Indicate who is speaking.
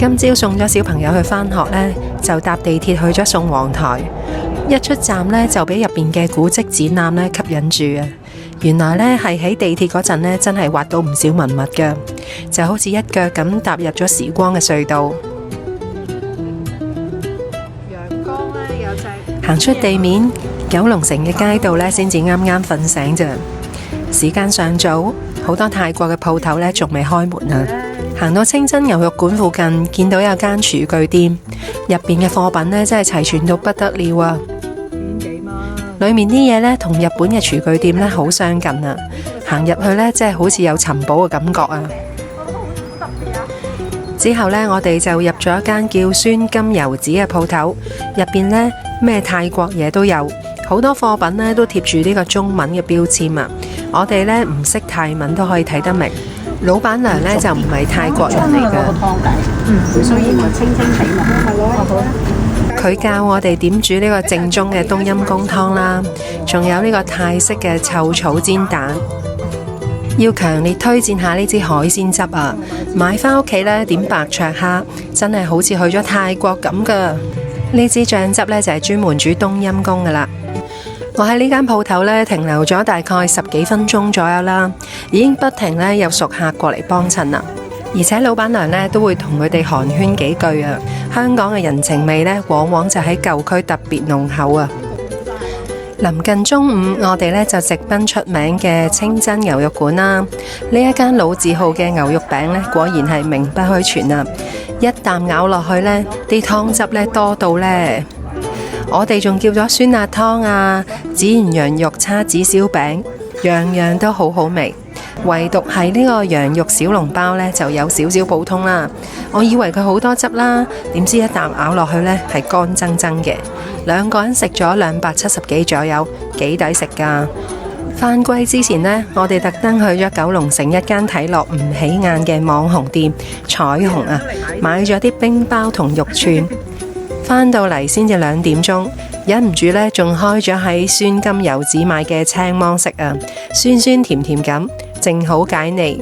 Speaker 1: 今朝送咗小朋友去返學呢，就搭地鐵去咗宋皇台。一出站呢，就俾入邊嘅古蹟展覽呢吸引住啊！原來呢係喺地鐵嗰陣呢，真係挖到唔少文物㗎，就好似一腳咁踏入咗時光嘅隧道。陽光呢，有隻行出地面，九龍城嘅街道呢，先至啱啱瞓醒咋。時間尚早，好多泰國嘅鋪頭呢，仲未開門啊！行到清真牛肉館附近，見到有間廚具店，入邊嘅貨品呢，真係齊全到不得了啊！裏面啲嘢呢，同日本嘅廚具店呢，好相近啊！行入去呢，真係好似有尋寶嘅感覺啊！之後呢，我哋就入咗一間叫酸金油子嘅鋪頭，入邊呢，咩泰國嘢都有，好多貨品呢都貼住呢個中文嘅標籤啊！我哋呢唔識泰文都可以睇得明。老闆娘呢就唔係泰國人嚟㗎，
Speaker 2: 所以我清清地嘛。
Speaker 1: 佢教我哋點煮呢個正宗嘅冬陰功湯啦，仲有呢個泰式嘅臭草煎蛋。要強烈推薦下呢支海鮮汁啊！買返屋企呢點白灼蝦，真係好似去咗泰國咁㗎。呢支醬汁呢就係專門煮冬陰功㗎啦。我喺呢間鋪頭呢停留咗大概10幾分鐘左右啦，已經不停呢有熟客過嚟幫襯啦，而且老闆娘呢都會同佢哋寒暄幾句啊。香港嘅人情味呢，往往就喺舊區特別濃厚啊。臨近中午，我哋呢就直奔出名嘅清真牛肉館啦。呢一間老字號嘅牛肉餅呢，果然係名不虛傳啊！一啖咬落去呢，啲湯汁呢多到呢。我哋仲叫咗酸辣湯啊、孜然羊肉叉子燒餅，樣樣都好好味。唯獨係呢個羊肉小籠包呢，就有少少普通啦。我以為佢好多汁啦，點知一啖咬落去呢，係乾爭爭嘅。兩個人食咗270幾左右，幾抵食㗎。返歸之前呢，我哋特登去咗九龍城一間睇落唔起眼嘅網紅店彩虹啊，買咗啲冰包同肉串。返到嚟先至2點鐘，忍唔住呢，仲開咗喺酸金油子買嘅青芒食啊，酸酸甜甜咁，正好解膩。